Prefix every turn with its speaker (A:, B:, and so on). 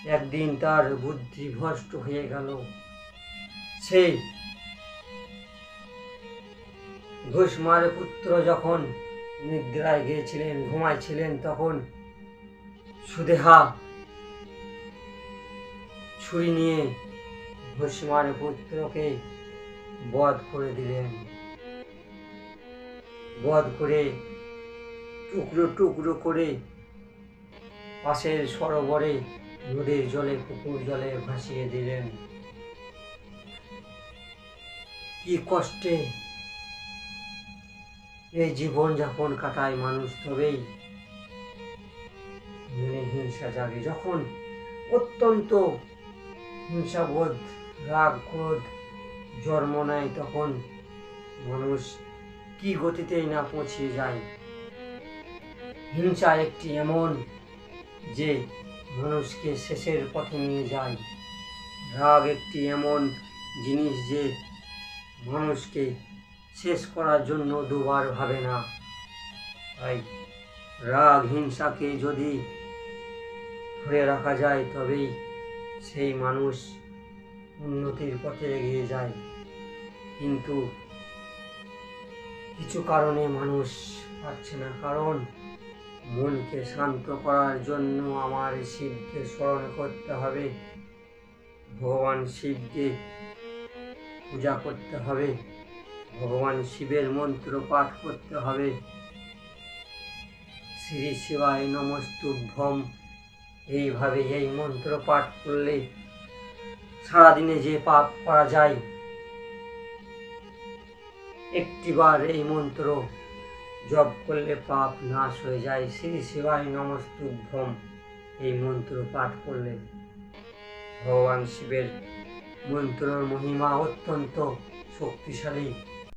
A: একদিন তার বুদ্ধি ভ্রষ্ট হয়ে গেল। সে ভস্মার পুত্র যখন নিদ্রায় গিয়েছিলেন, ঘুমাইছিলেন, তখন সুদেহা ছুরি নিয়ে ভস্মার পুত্রকে বধ করে দিলেন। বধ করে টুকরো টুকরো করে পাশের সরোবরে, নদীর জলে, পুকুর জলে ভাসিয়ে দিলেন। কি কষ্টে এই জীবন যাপন কাটায় মানুষ, তবেই মনে হিংসা জাগে। যখন অত্যন্ত হিংসাবোধ, রাগ, ক্রোধ জন্ম নেয়, তখন মানুষ কি গতিতেই না পৌঁছে যায়। হিংসা একটি এমন যে মানুষকে শেষের পথে নিয়ে যায়। রাগ একটি এমন জিনিস যে মানুষকে শেষ করার জন্য দুবার ভাবে না। তাই রাগ হিংসাকে যদি ধরে রাখা যায়, তবেই সেই মানুষ উন্নতির পথে এগিয়ে যায়। কিন্তু কিছু কারণে মানুষ পারছে না। কারণ মনকে শান্ত করার জন্য আমার শিবকে স্মরণ করতে হবে, ভগবান শিবকে পূজা করতে হবে, ভগবান শিবের মন্ত্র পাঠ করতে হবে। শ্রী শিবায় নমস্তুভ্যম, এইভাবে এই মন্ত্র পাঠ করলে সারাদিনে যে পাপ করা যায়, একটিবার এই মন্ত্র জপ করলে পাপ নাশ হয়ে যায়। শ্রী শিবায় নমস্তুভ্যম এই মন্ত্র পাঠ করলে ভগবান শিবের মন্ত্রের মহিমা অত্যন্ত শক্তিশালী।